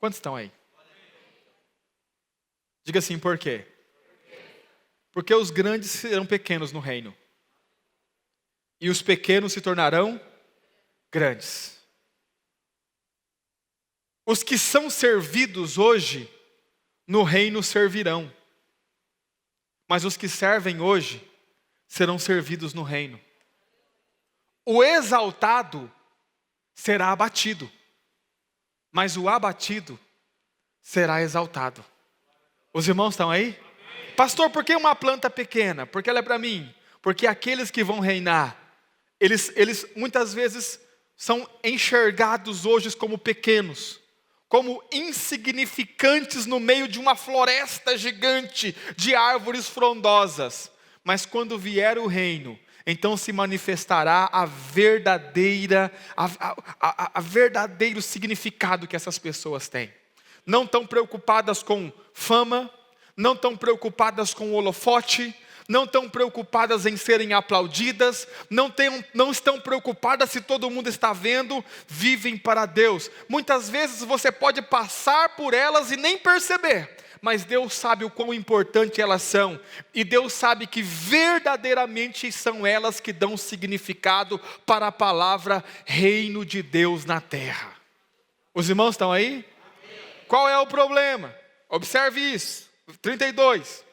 Quantos estão aí? Diga assim, por quê? Porque os grandes serão pequenos no reino. E os pequenos se tornarão grandes. Os que são servidos hoje, no reino servirão. Mas os que servem hoje, serão servidos no reino. O exaltado será abatido. Mas o abatido será exaltado. Os irmãos estão aí? Amém. Pastor, por que uma planta pequena? Porque ela é para mim. Porque aqueles que vão reinar, eles muitas vezes são enxergados hoje como pequenos, como insignificantes no meio de uma floresta gigante de árvores frondosas. Mas quando vier o reino, então se manifestará a verdadeiro significado que essas pessoas têm. Não estão preocupadas com fama, não estão preocupadas com holofote, não estão preocupadas em serem aplaudidas, não estão preocupadas se todo mundo está vendo, vivem para Deus. Muitas vezes você pode passar por elas e nem perceber, mas Deus sabe o quão importante elas são, e Deus sabe que verdadeiramente são elas que dão significado para a palavra reino de Deus na terra. Os irmãos estão aí? Amém. Qual é o problema? Observe isso, 32.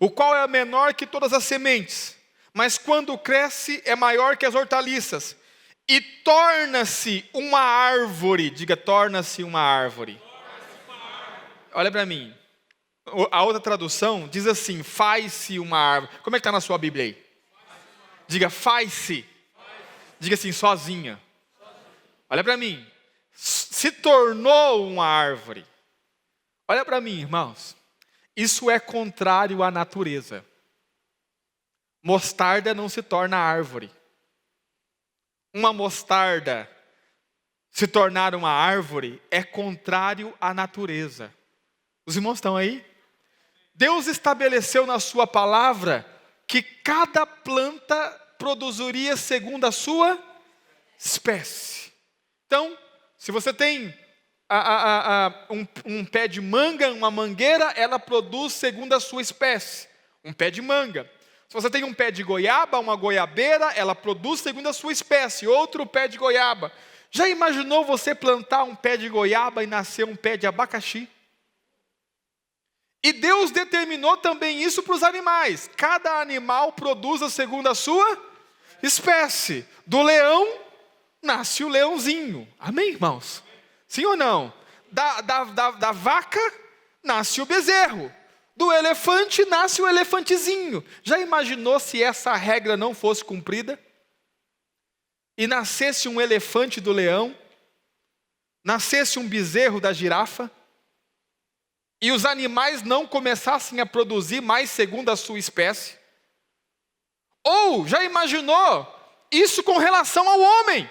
O qual é menor que todas as sementes, mas quando cresce é maior que as hortaliças, e torna-se uma árvore. Diga, torna-se uma árvore. Olha para mim, a outra tradução diz assim, faz-se uma árvore. Como é que está na sua Bíblia aí? Diga, faz-se. Diga assim, sozinha. Olha para mim, se tornou uma árvore. Olha para mim, irmãos, isso é contrário à natureza. Mostarda não se torna árvore. Uma mostarda se tornar uma árvore é contrário à natureza. Os irmãos estão aí? Deus estabeleceu na sua palavra que cada planta produziria segundo a sua espécie. Então, se você tem um pé de manga, uma mangueira, ela produz segundo a sua espécie. Um pé de manga. Se você tem um pé de goiaba, uma goiabeira, ela produz segundo a sua espécie. Outro pé de goiaba. Já imaginou você plantar um pé de goiaba e nascer um pé de abacaxi? E Deus determinou também isso para os animais. Cada animal produz segundo a sua espécie. Do leão, nasce o leãozinho. Amém, irmãos? Sim ou não? Da vaca, nasce o bezerro. Do elefante, nasce o elefantezinho. Já imaginou se essa regra não fosse cumprida? E nascesse um elefante do leão? Nascesse um bezerro da girafa? E os animais não começassem a produzir mais segundo a sua espécie? Ou, já imaginou isso com relação ao homem?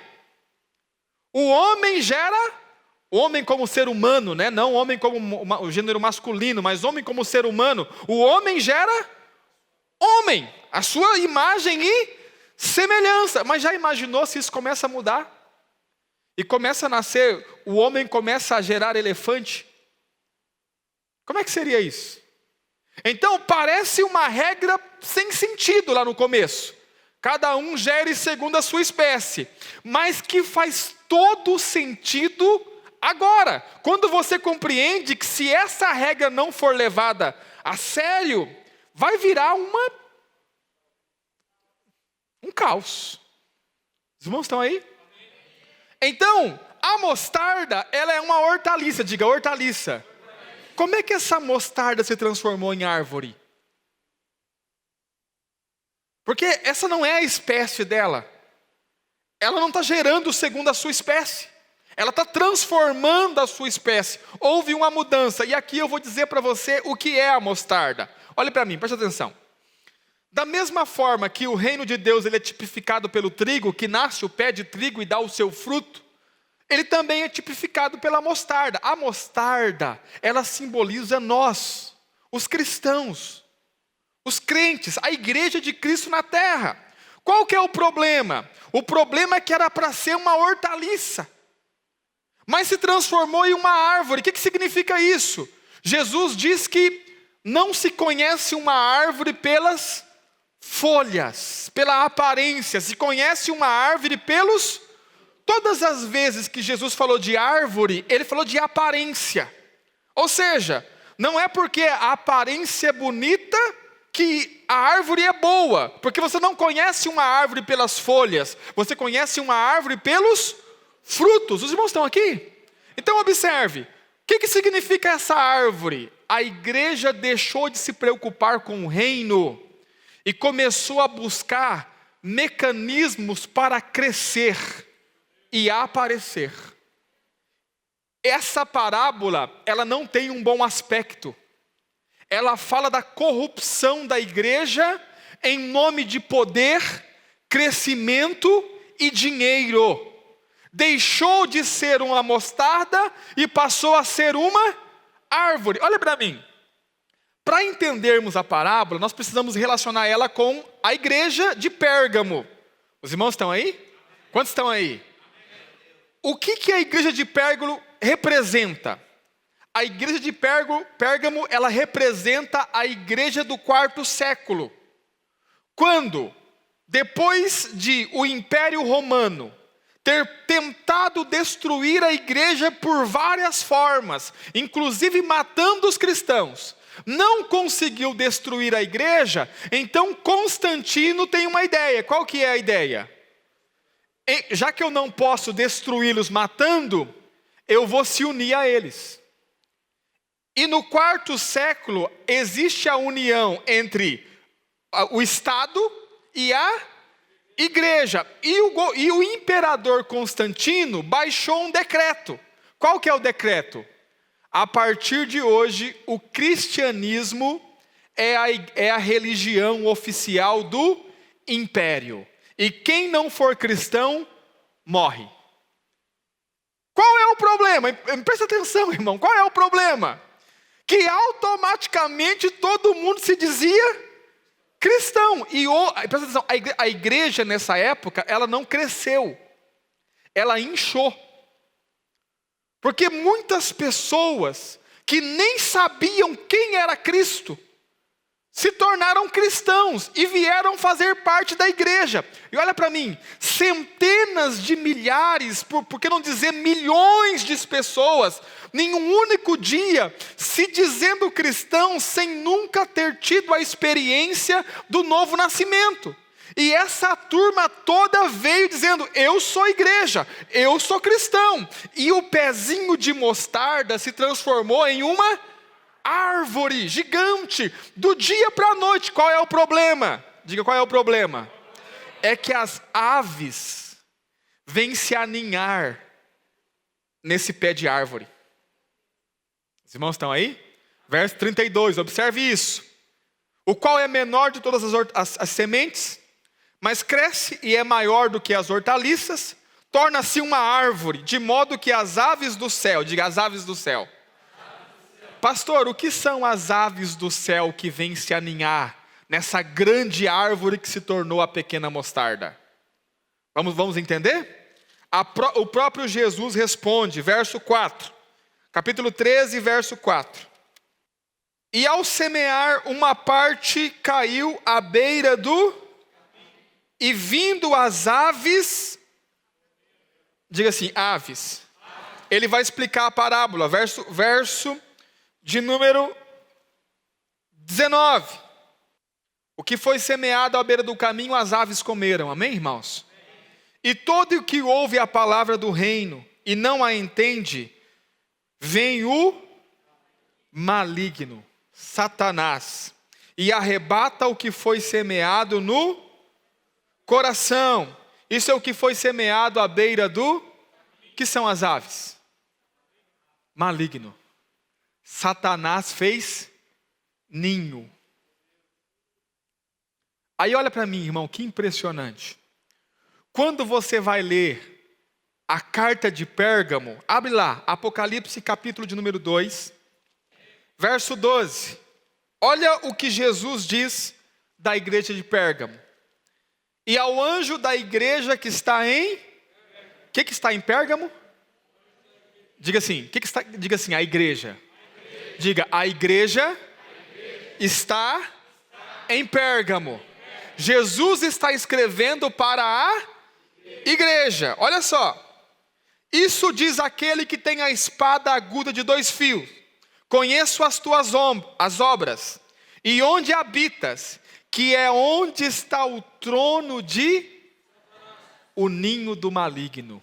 O homem gera... O homem como ser humano, né? Não o homem como o gênero masculino, mas homem como ser humano. O homem gera homem, a sua imagem e semelhança. Mas já imaginou se isso começa a mudar? E começa a nascer, o homem começa a gerar elefante? Como é que seria isso? Então parece uma regra sem sentido lá no começo. Cada um gere segundo a sua espécie. Mas que faz todo sentido agora, quando você compreende que se essa regra não for levada a sério, vai virar um caos. Os irmãos estão aí? Então, a mostarda, ela é uma hortaliça, diga hortaliça. Como é que essa mostarda se transformou em árvore? Porque essa não é a espécie dela. Ela não está gerando segundo a sua espécie. Ela está transformando a sua espécie. Houve uma mudança. E aqui eu vou dizer para você o que é a mostarda. Olhe para mim, preste atenção. Da mesma forma que o reino de Deus ele é tipificado pelo trigo, que nasce o pé de trigo e dá o seu fruto, ele também é tipificado pela mostarda. A mostarda, ela simboliza nós, os cristãos, os crentes, a igreja de Cristo na terra. Qual que é o problema? O problema é que era para ser uma hortaliça. mas se transformou em uma árvore. O que significa isso? Jesus diz que não se conhece uma árvore pelas folhas, pela aparência, se conhece uma árvore pelos... Todas as vezes que Jesus falou de árvore, ele falou de aparência. Ou seja, não é porque a aparência é bonita que a árvore é boa, porque você não conhece uma árvore pelas folhas, você conhece uma árvore pelos frutos. Os irmãos estão aqui? Então observe, o que significa essa árvore? A igreja deixou de se preocupar com o reino e começou a buscar mecanismos para crescer e aparecer. Essa parábola, ela não tem um bom aspecto. Ela fala da corrupção da igreja em nome de poder, crescimento e dinheiro. Deixou de ser uma mostarda e passou a ser uma árvore. Olha para mim. Para entendermos a parábola, nós precisamos relacionar ela com a igreja de Pérgamo. Os irmãos estão aí? Quantos estão aí? O que a igreja de Pérgamo representa? A igreja de Pérgamo, ela representa a igreja do 4º século. Quando, depois de o Império Romano ter tentado destruir a igreja por várias formas, inclusive matando os cristãos, não conseguiu destruir a igreja, então Constantino tem uma ideia. Qual que é a ideia? Já que eu não posso destruí-los matando, eu vou se unir a eles. E no 4º século, existe a união entre o Estado e a igreja. E o imperador Constantino baixou um decreto. Qual que é o decreto? A partir de hoje, o cristianismo é a religião oficial do império. E quem não for cristão, morre. Qual é o problema? Presta atenção, irmão. Qual é o problema? Que automaticamente todo mundo se dizia cristão. E presta atenção, a igreja nessa época, ela não cresceu. Ela inchou. Porque muitas pessoas que nem sabiam quem era Cristo, se tornaram cristãos e vieram fazer parte da igreja. E olha para mim, centenas de milhares, por que não dizer milhões de pessoas, em um único dia, se dizendo cristãos sem nunca ter tido a experiência do novo nascimento. E essa turma toda veio dizendo, eu sou igreja, eu sou cristão. E o pezinho de mostarda se transformou em uma árvore gigante, do dia para a noite. Qual é o problema? Diga, qual é o problema? É que as aves vêm se aninhar nesse pé de árvore. Os irmãos estão aí? Verso 32, observe isso. O qual é menor de todas as sementes, mas cresce e é maior do que as hortaliças, torna-se uma árvore, de modo que as aves do céu, diga as aves do céu. Pastor, o que são as aves do céu que vêm se aninhar nessa grande árvore que se tornou a pequena mostarda? Vamos entender? O próprio Jesus responde, verso 4, capítulo 13, verso 4. E ao semear, uma parte caiu à beira e vindo as aves, diga assim, aves. Ele vai explicar a parábola, verso de número 19. O que foi semeado à beira do caminho, as aves comeram. Amém, irmãos? E todo o que ouve a palavra do reino e não a entende, vem o maligno, Satanás, e arrebata o que foi semeado no coração. Isso é o que foi semeado à beira que são as aves? Maligno. Satanás fez ninho. Aí olha para mim, irmão, que impressionante. Quando você vai ler a carta de Pérgamo, abre lá, Apocalipse capítulo de número 2, verso 12. Olha o que Jesus diz da igreja de Pérgamo. E ao anjo da igreja que está em... O que está em Pérgamo? Diga assim, diga assim, a igreja. Diga, a igreja está em Pérgamo. Jesus está escrevendo para a igreja. Olha só. Isso diz aquele que tem a espada aguda de 2 fios. Conheço as tuas obras, e onde habitas, que é onde está o trono o ninho do maligno.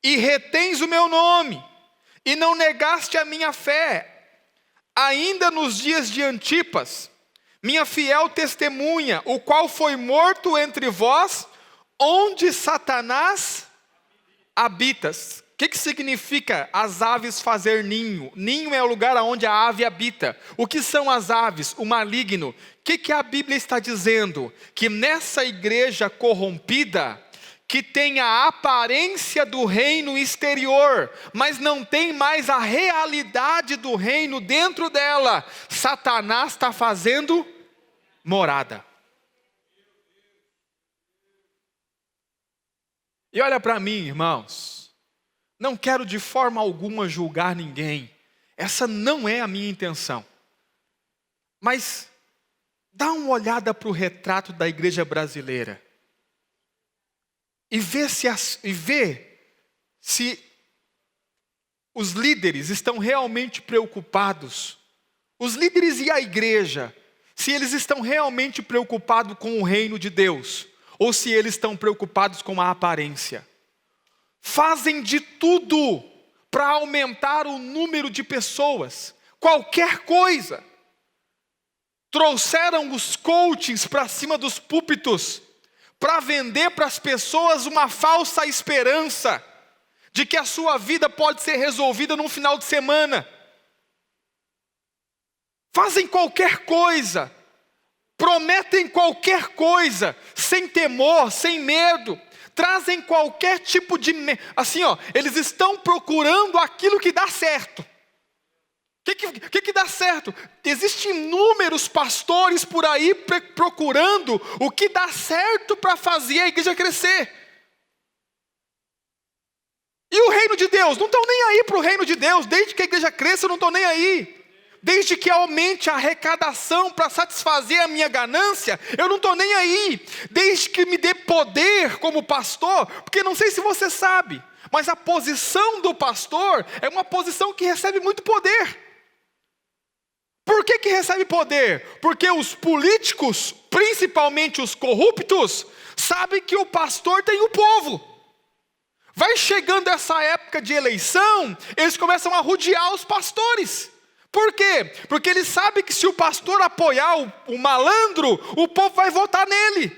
E retens o meu nome, e não negaste a minha fé, ainda nos dias de Antipas, minha fiel testemunha, o qual foi morto entre vós, onde Satanás habitas. O que significa as aves fazer ninho? Ninho é o lugar onde a ave habita. O que são as aves? O maligno. O que a Bíblia está dizendo? Que nessa igreja corrompida, que tem a aparência do reino exterior, mas não tem mais a realidade do reino dentro dela, Satanás está fazendo morada. E olha para mim, irmãos, não quero de forma alguma julgar ninguém, essa não é a minha intenção, mas dá uma olhada para o retrato da igreja brasileira, e vê se os líderes estão realmente preocupados, os líderes e a igreja, se eles estão realmente preocupados com o reino de Deus, ou se eles estão preocupados com a aparência. Fazem de tudo para aumentar o número de pessoas, qualquer coisa. Trouxeram os coachings para cima dos púlpitos, para vender para as pessoas uma falsa esperança, de que a sua vida pode ser resolvida num final de semana. Fazem qualquer coisa, prometem qualquer coisa, sem temor, sem medo, trazem qualquer tipo de... Assim, eles estão procurando aquilo que dá certo. O que dá certo? Existem inúmeros pastores por aí procurando o que dá certo para fazer a igreja crescer. E o reino de Deus? Não estão nem aí para o reino de Deus. Desde que a igreja cresça, eu não estou nem aí. Desde que aumente a arrecadação para satisfazer a minha ganância, eu não estou nem aí. Desde que me dê poder como pastor, porque não sei se você sabe, mas a posição do pastor é uma posição que recebe muito poder. Por que recebe poder? Porque os políticos, principalmente os corruptos, sabem que o pastor tem o povo. Vai chegando essa época de eleição, eles começam a rodear os pastores. Por quê? Porque eles sabem que se o pastor apoiar o malandro, o povo vai votar nele.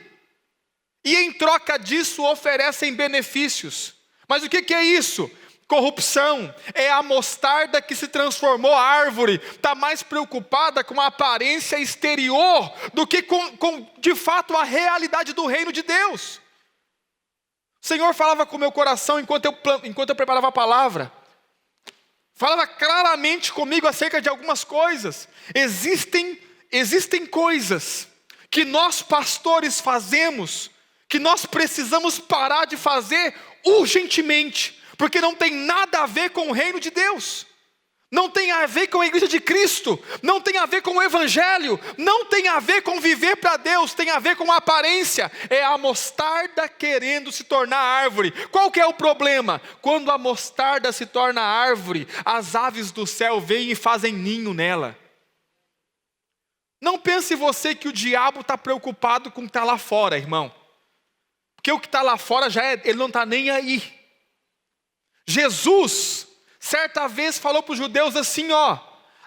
E em troca disso oferecem benefícios. Mas o que é isso? Corrupção. É a mostarda que se transformou árvore. Está mais preocupada com a aparência exterior do que com de fato a realidade do reino de Deus. O Senhor falava com o meu coração enquanto eu preparava a palavra. Falava claramente comigo acerca de algumas coisas. Existem coisas que nós pastores fazemos, que nós precisamos parar de fazer urgentemente, porque não tem nada a ver com o reino de Deus. Não tem a ver com a igreja de Cristo, não tem a ver com o evangelho, não tem a ver com viver para Deus, tem a ver com a aparência. É a mostarda querendo se tornar árvore. Qual que é o problema? Quando a mostarda se torna árvore, as aves do céu vêm e fazem ninho nela. Não pense você que o diabo está preocupado com o que está lá fora, irmão. Porque o que está lá fora ele não está nem aí. Jesus certa vez falou para os judeus assim,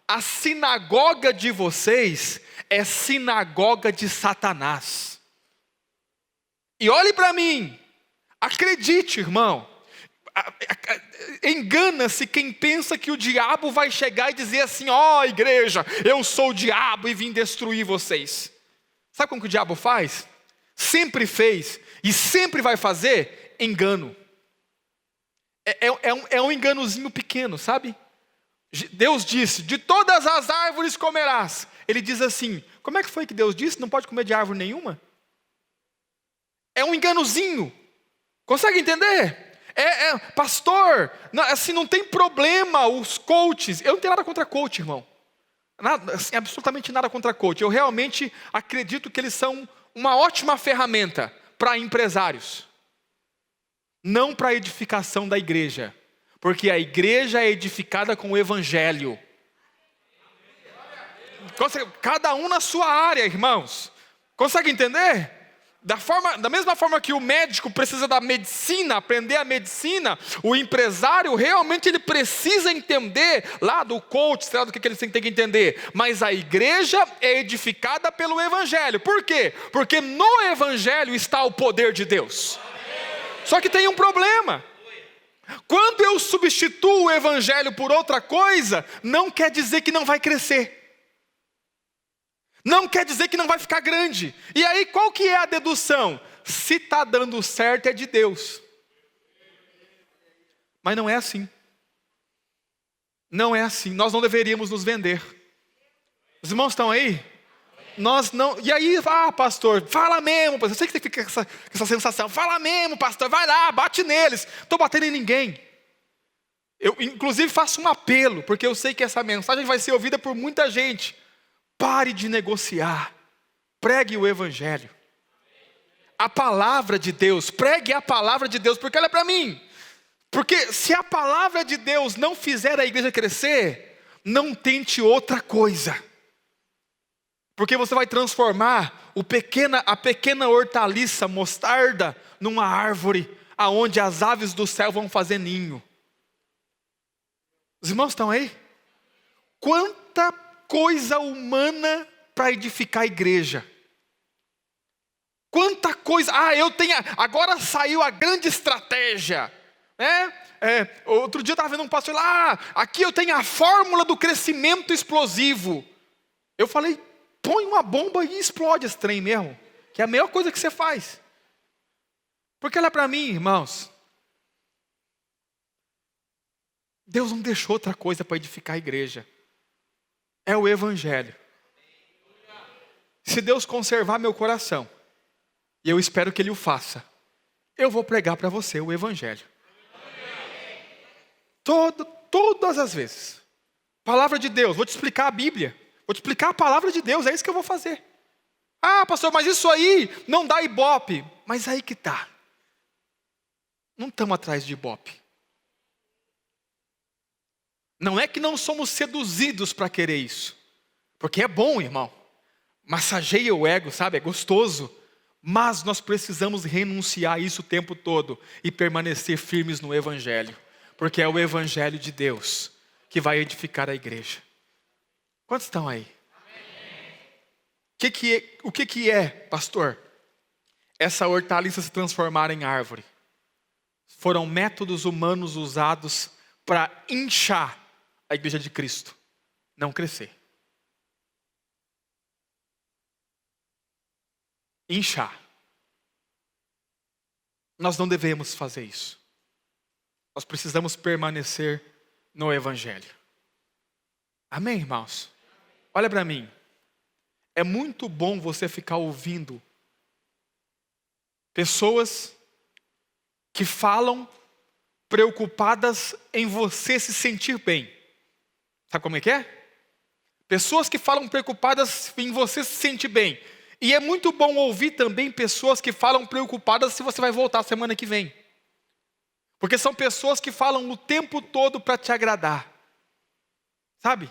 a sinagoga de vocês é sinagoga de Satanás. E olhe para mim, acredite, irmão, engana-se quem pensa que o diabo vai chegar e dizer assim, igreja, eu sou o diabo e vim destruir vocês. Sabe como que o diabo faz? Sempre fez e sempre vai fazer engano. É um enganozinho pequeno, sabe? Deus disse, de todas as árvores comerás. Ele diz assim, como é que foi que Deus disse? Não pode comer de árvore nenhuma? É um enganozinho. Consegue entender? Pastor, assim, não tem problema os coaches. Eu não tenho nada contra coach, irmão. Nada, assim, absolutamente nada contra coach. Eu realmente acredito que eles são uma ótima ferramenta para empresários. Não para a edificação da igreja. Porque a igreja é edificada com o evangelho. Cada um na sua área, irmãos. Consegue entender? Da mesma forma que o médico precisa da medicina, aprender a medicina, o empresário realmente ele precisa entender lá do coach, sei lá do que ele tem que entender. Mas a igreja é edificada pelo evangelho. Por quê? Porque no evangelho está o poder de Deus. Só que tem um problema. Quando eu substituo o evangelho por outra coisa, não quer dizer que não vai crescer. Não quer dizer que não vai ficar grande. E aí qual que é a dedução? Se está dando certo é de Deus. Mas não é assim. Não é assim. Nós não deveríamos nos vender. Os irmãos estão aí? Nós não. E aí, pastor, fala mesmo. Eu sei que você fica com essa sensação. Fala mesmo, pastor, vai lá, bate neles. Não estou batendo em ninguém. Eu inclusive faço um apelo, porque eu sei que essa mensagem vai ser ouvida por muita gente. Pare de negociar, pregue o evangelho, a palavra de Deus, pregue a palavra de Deus, porque ela é para mim. Porque se a palavra de Deus não fizer a igreja crescer, não tente outra coisa. Porque você vai transformar a pequena hortaliça mostarda numa árvore, aonde as aves do céu vão fazer ninho. Os irmãos estão aí? Quanta coisa humana para edificar a igreja. Quanta coisa. Agora saiu a grande estratégia. Outro dia eu estava vendo um pastor lá. Aqui eu tenho a fórmula do crescimento explosivo. Eu falei, põe uma bomba e explode esse trem mesmo. Que é a melhor coisa que você faz. Porque olha para mim, irmãos. Deus não deixou outra coisa para edificar a igreja. É o evangelho. Se Deus conservar meu coração, e eu espero que Ele o faça, eu vou pregar para você o evangelho. Todas as vezes. Palavra de Deus, vou te explicar a Bíblia. Vou te explicar a palavra de Deus, é isso que eu vou fazer. Pastor, mas isso aí não dá ibope. Mas aí que tá. Não estamos atrás de ibope. Não é que não somos seduzidos para querer isso. Porque é bom, irmão. Massageia o ego, sabe? É gostoso. Mas nós precisamos renunciar a isso o tempo todo e permanecer firmes no evangelho. Porque é o evangelho de Deus que vai edificar a igreja. Quantos estão aí? O que é, pastor? Essa hortaliça se transformar em árvore. Foram métodos humanos usados para inchar a igreja de Cristo, não crescer. Inchar. Nós não devemos fazer isso. Nós precisamos permanecer no evangelho. Amém, irmãos? Olha para mim. É muito bom você ficar ouvindo pessoas que falam preocupadas em você se sentir bem. Sabe como é que é? Pessoas que falam preocupadas em você se sentir bem. E é muito bom ouvir também pessoas que falam preocupadas se você vai voltar semana que vem. Porque são pessoas que falam o tempo todo para te agradar. Sabe?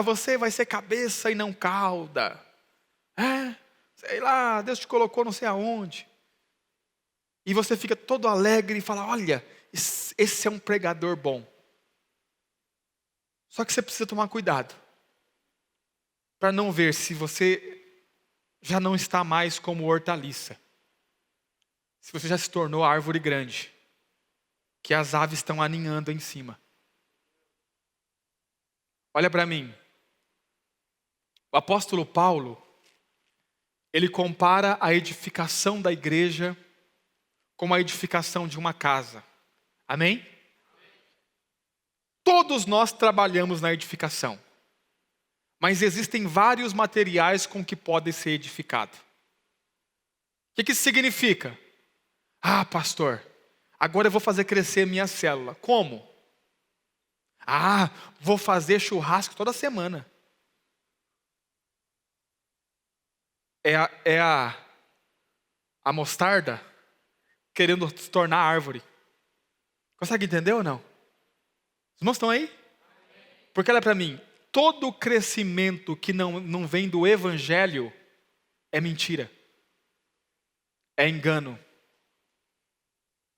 Você vai ser cabeça e não cauda. Sei lá, Deus te colocou não sei aonde. E você fica todo alegre e fala, olha, esse é um pregador bom. Só que você precisa tomar cuidado. Para não ver se você já não está mais como hortaliça. Se você já se tornou árvore grande. Que as aves estão aninhando em cima. Olha para mim. O apóstolo Paulo, ele compara a edificação da igreja com a edificação de uma casa. Amém? Todos nós trabalhamos na edificação. Mas existem vários materiais com que pode ser edificado. O que isso significa? Pastor, Agora eu vou fazer crescer minha célula. Como? Ah, vou fazer churrasco toda semana. É a mostarda querendo se tornar árvore. Consegue entender ou não? Os irmãos estão aí? Porque olha para mim, todo crescimento que não vem do evangelho é mentira. É engano.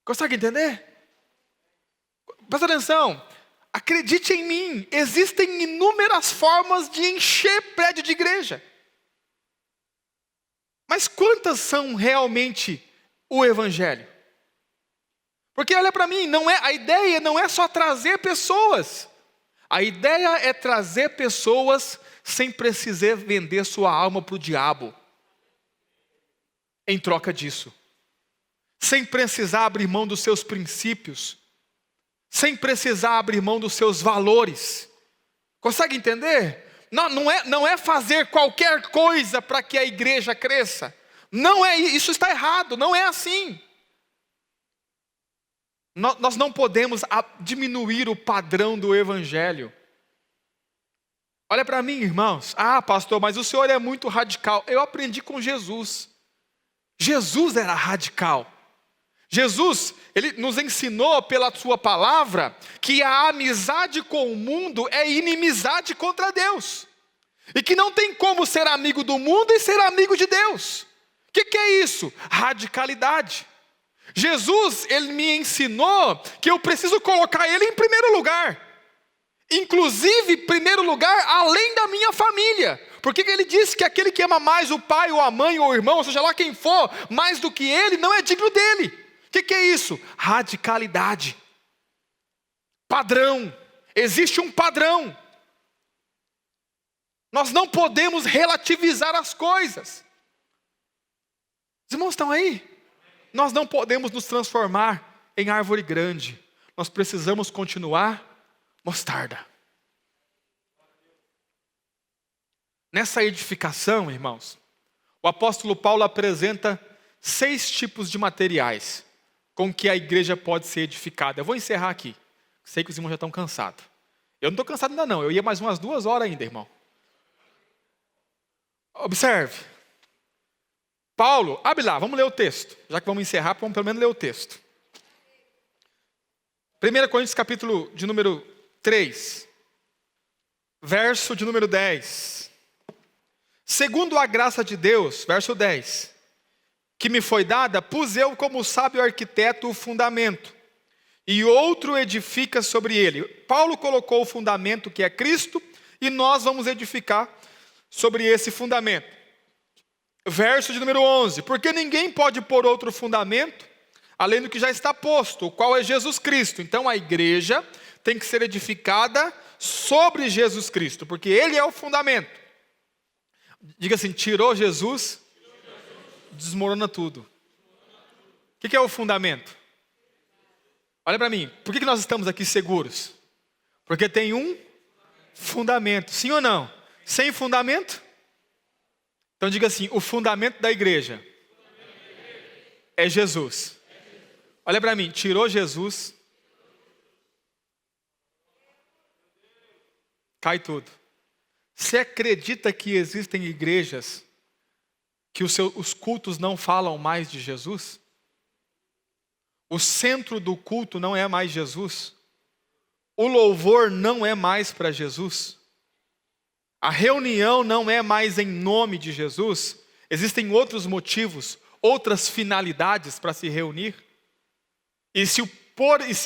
Consegue entender? Presta atenção. Acredite em mim, existem inúmeras formas de encher prédio de igreja. Mas quantas são realmente o evangelho? Porque olha para mim, a ideia não é só trazer pessoas. A ideia é trazer pessoas sem precisar vender sua alma para o diabo. Em troca disso. Sem precisar abrir mão dos seus princípios. Sem precisar abrir mão dos seus valores. Consegue entender? Não é fazer qualquer coisa para que a igreja cresça. Não é isso, está errado, não é assim. Nós não podemos diminuir o padrão do evangelho. Olha para mim, irmãos. Ah, pastor, mas o senhor é muito radical. Eu aprendi com Jesus. Jesus era radical. Jesus, ele nos ensinou pela sua palavra que a amizade com o mundo é inimizade contra Deus. E que não tem como ser amigo do mundo e ser amigo de Deus. O que é isso? Radicalidade. Jesus, ele me ensinou que eu preciso colocar ele em primeiro lugar. Inclusive, em primeiro lugar, além da minha família. Porque ele disse que aquele que ama mais o pai, ou a mãe, ou o irmão, ou seja lá quem for, mais do que ele, não é digno dele. O que é isso? Radicalidade. Padrão. Existe um padrão. Nós não podemos relativizar as coisas. Os irmãos estão aí? Nós não podemos nos transformar em árvore grande. Nós precisamos continuar mostarda. Nessa edificação, irmãos, o apóstolo Paulo apresenta 6 tipos de materiais com que a igreja pode ser edificada. Eu vou encerrar aqui. Sei que os irmãos já estão cansados. Eu não estou cansado ainda não. Eu ia mais umas 2 horas ainda, irmão. Observe. Paulo, abre lá, vamos ler o texto. Já que vamos encerrar, vamos pelo menos ler o texto. 1 Coríntios capítulo de número 3. Verso de número 10. Segundo a graça de Deus, verso 10. Que me foi dada, pus eu como sábio arquiteto o fundamento. E outro edifica sobre ele. Paulo colocou o fundamento que é Cristo. E nós vamos edificar sobre esse fundamento. Verso de número 11. Porque ninguém pode pôr outro fundamento, além do que já está posto, o qual é Jesus Cristo. Então a igreja tem que ser edificada sobre Jesus Cristo, porque Ele é o fundamento. Diga assim, tirou Jesus, desmorona tudo. O que é o fundamento? Olha para mim, por que nós estamos aqui seguros? Porque tem um fundamento, sim ou não? Sem fundamento? Então diga assim, o fundamento da igreja é Jesus. Olha para mim, tirou Jesus, cai tudo. Você acredita que existem igrejas que os cultos não falam mais de Jesus? O centro do culto não é mais Jesus. O louvor não é mais para Jesus. A reunião não é mais em nome de Jesus. Existem outros motivos, outras finalidades para se reunir. E se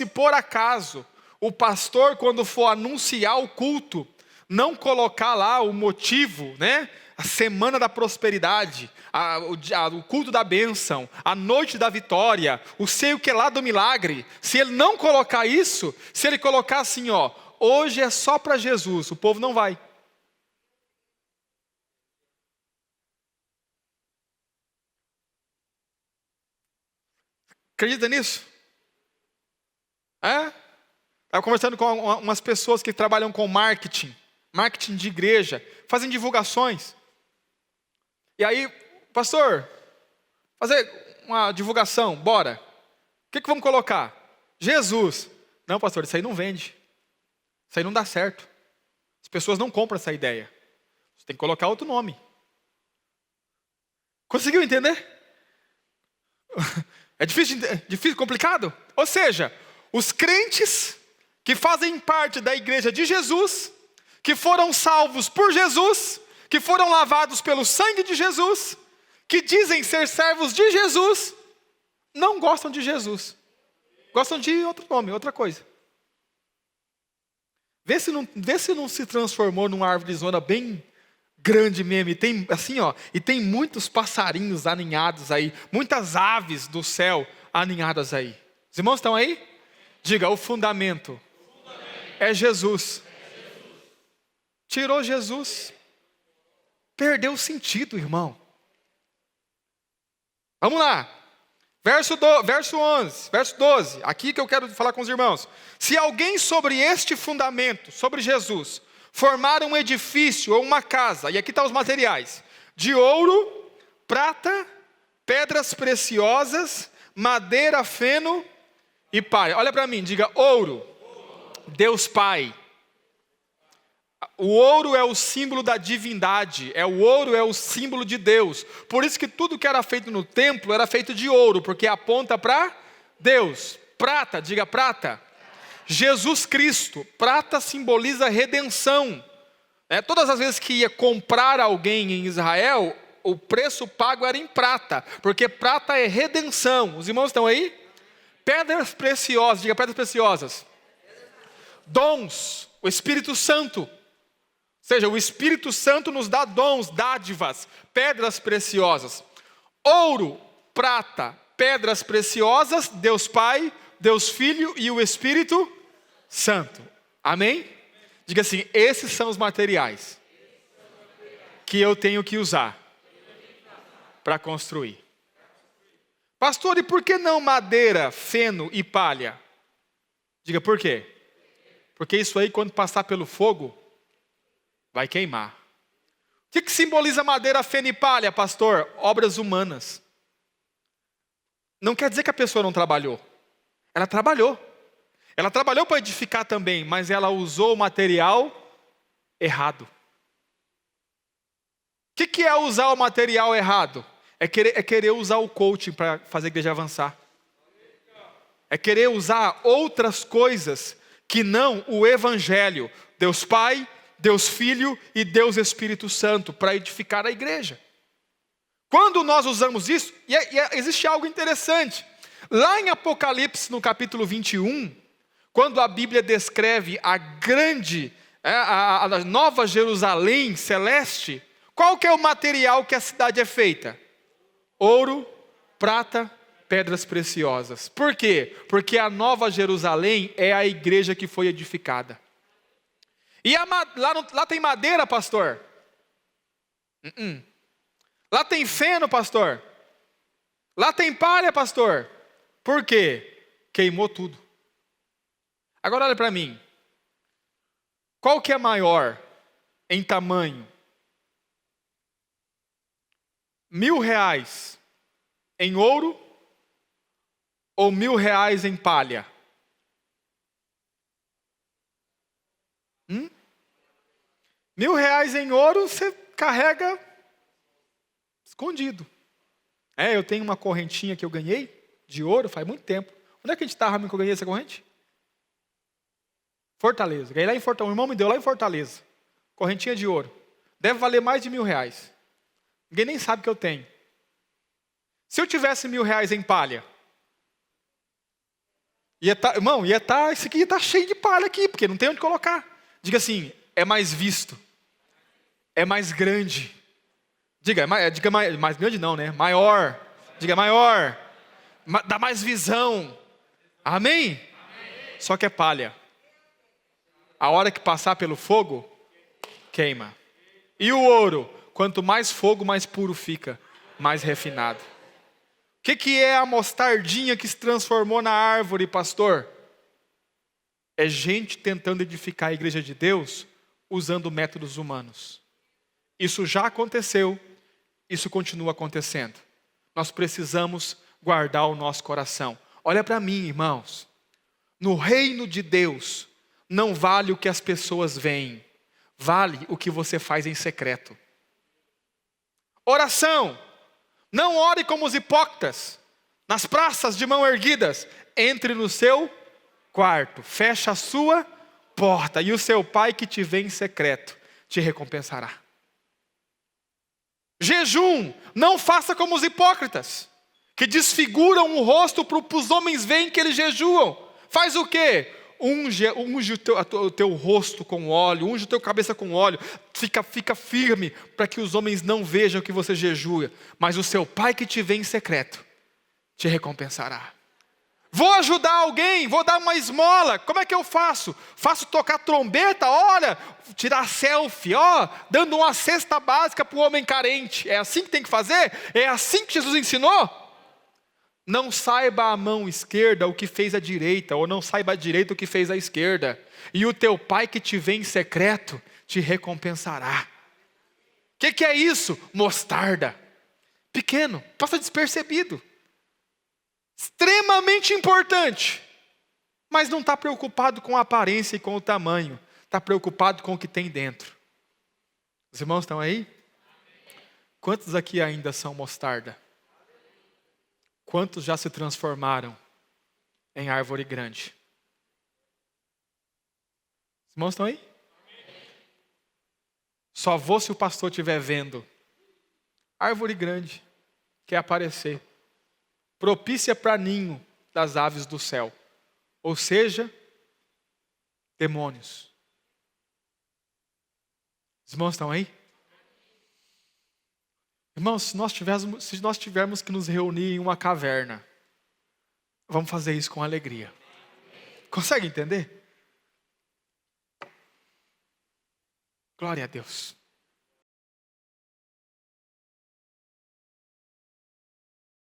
por acaso o pastor, quando for anunciar o culto, não colocar lá o motivo, né? A semana da prosperidade, o culto da bênção, a noite da vitória, o sei o que lá do milagre. Se ele não colocar isso, se ele colocar assim, ó, hoje é só para Jesus, o povo não vai. Acredita nisso? Estava conversando com umas pessoas que trabalham com marketing de igreja, fazem divulgações. E aí, pastor, fazer uma divulgação, bora. que vamos colocar? Jesus. Não, pastor, isso aí não vende. Isso aí não dá certo. As pessoas não compram essa ideia. Você tem que colocar outro nome. Conseguiu entender? É difícil, complicado? Ou seja, os crentes que fazem parte da igreja de Jesus, que foram salvos por Jesus, que foram lavados pelo sangue de Jesus, que dizem ser servos de Jesus, não gostam de Jesus. Gostam de outro nome, outra coisa. Vê se não se transformou numa árvorezona bem grande mesmo. E tem assim, ó, e tem muitos passarinhos aninhados aí, muitas aves do céu aninhadas aí. Os irmãos estão aí? Diga, o fundamento é Jesus. Tirou Jesus, perdeu o sentido, irmão. Vamos lá. Verso 12, aqui que eu quero falar com os irmãos. Se alguém sobre este fundamento, sobre Jesus, formar um edifício ou uma casa, e aqui estão os materiais, de ouro, prata, pedras preciosas, madeira, feno e palha. Olha para mim, diga ouro, Deus Pai. O ouro é o símbolo da divindade, o ouro é o símbolo de Deus. Por isso que tudo que era feito no templo era feito de ouro, porque aponta para Deus. Prata, diga prata. Jesus Cristo, prata simboliza redenção. Todas as vezes que ia comprar alguém em Israel, o preço pago era em prata, porque prata é redenção. Os irmãos estão aí? Pedras preciosas, diga pedras preciosas. Dons, o Espírito Santo. Ou seja, o Espírito Santo nos dá dons, dádivas, pedras preciosas. Ouro, prata, pedras preciosas, Deus Pai, Deus Filho e o Espírito Santo. Amém? Diga assim, esses são os materiais que eu tenho que usar para construir. Pastor, e por que não madeira, feno e palha? Diga por quê? Porque isso aí, quando passar pelo fogo, vai queimar. O que simboliza madeira, feno e palha, pastor? Obras humanas. Não quer dizer que a pessoa não trabalhou. Ela trabalhou. Ela trabalhou para edificar também, mas ela usou o material errado. O que é usar o material errado? É querer usar o coaching para fazer a igreja avançar. É querer usar outras coisas que não o evangelho. Deus Pai, Deus Filho e Deus Espírito Santo para edificar a igreja. Quando nós usamos isso, existe algo interessante. Lá em Apocalipse, no capítulo 21, quando a Bíblia descreve a grande, a nova Jerusalém celeste, qual que é o material que a cidade é feita? Ouro, prata, pedras preciosas. Por quê? Porque a nova Jerusalém é a igreja que foi edificada. E lá tem madeira, pastor? Lá tem feno, pastor? Lá tem palha, pastor? Por quê? Queimou tudo. Agora olha para mim. Qual que é maior em tamanho? R$1.000 em ouro ou R$1.000 em palha? R$1.000 em ouro você carrega escondido. Eu tenho uma correntinha que eu ganhei de ouro faz muito tempo. Onde é que a gente estava que eu ganhei essa corrente? Fortaleza. Ganhei lá em Fortaleza. O irmão me deu lá em Fortaleza. Correntinha de ouro. Deve valer mais de R$1.000. Ninguém nem sabe que eu tenho. Se eu tivesse R$1.000 em palha, esse aqui ia estar cheio de palha aqui, porque não tem onde colocar. Diga assim, é mais visto. É mais grande. Diga mais grande não, né? Maior. Diga maior. Dá mais visão. Amém? Só que é palha. A hora que passar pelo fogo, queima. E o ouro? Quanto mais fogo, mais puro fica. Mais refinado. O que é a mostardinha que se transformou na árvore, pastor? É gente tentando edificar a igreja de Deus usando métodos humanos. Isso já aconteceu, isso continua acontecendo. Nós precisamos guardar o nosso coração. Olha para mim, irmãos. No reino de Deus, não vale o que as pessoas veem, vale o que você faz em secreto. Oração. Não ore como os hipócritas, nas praças de mão erguidas. Entre no seu quarto, feche a sua porta, e o seu pai que te vê em secreto te recompensará. Jejum. Não faça como os hipócritas, que desfiguram o rosto para os homens verem que eles jejuam. Faz o quê? Unge o teu rosto com óleo, unge a tua cabeça com óleo, fica firme, para que os homens não vejam que você jejua, mas o seu pai que te vê em secreto, te recompensará. Vou ajudar alguém, vou dar uma esmola, como é que eu faço? Faço tocar trombeta, olha, tirar selfie, dando uma cesta básica para o homem carente. É assim que tem que fazer? É assim que Jesus ensinou? Não saiba a mão esquerda o que fez a direita, ou não saiba a direita o que fez a esquerda. E o teu pai que te vê em secreto, te recompensará. O que é isso? Mostarda. Pequeno, passa despercebido. Extremamente importante. Mas não está preocupado com a aparência e com o tamanho. Está preocupado com o que tem dentro. Os irmãos estão aí? Quantos aqui ainda são mostarda? Quantos já se transformaram em árvore grande? Os irmãos estão aí? Só vou se o pastor estiver vendo. Árvore grande, quer aparecer. Propícia para ninho das aves do céu. Ou seja, demônios. Os irmãos estão aí? Irmãos, se nós tivermos que nos reunir em uma caverna, vamos fazer isso com alegria. Consegue entender? Glória a Deus.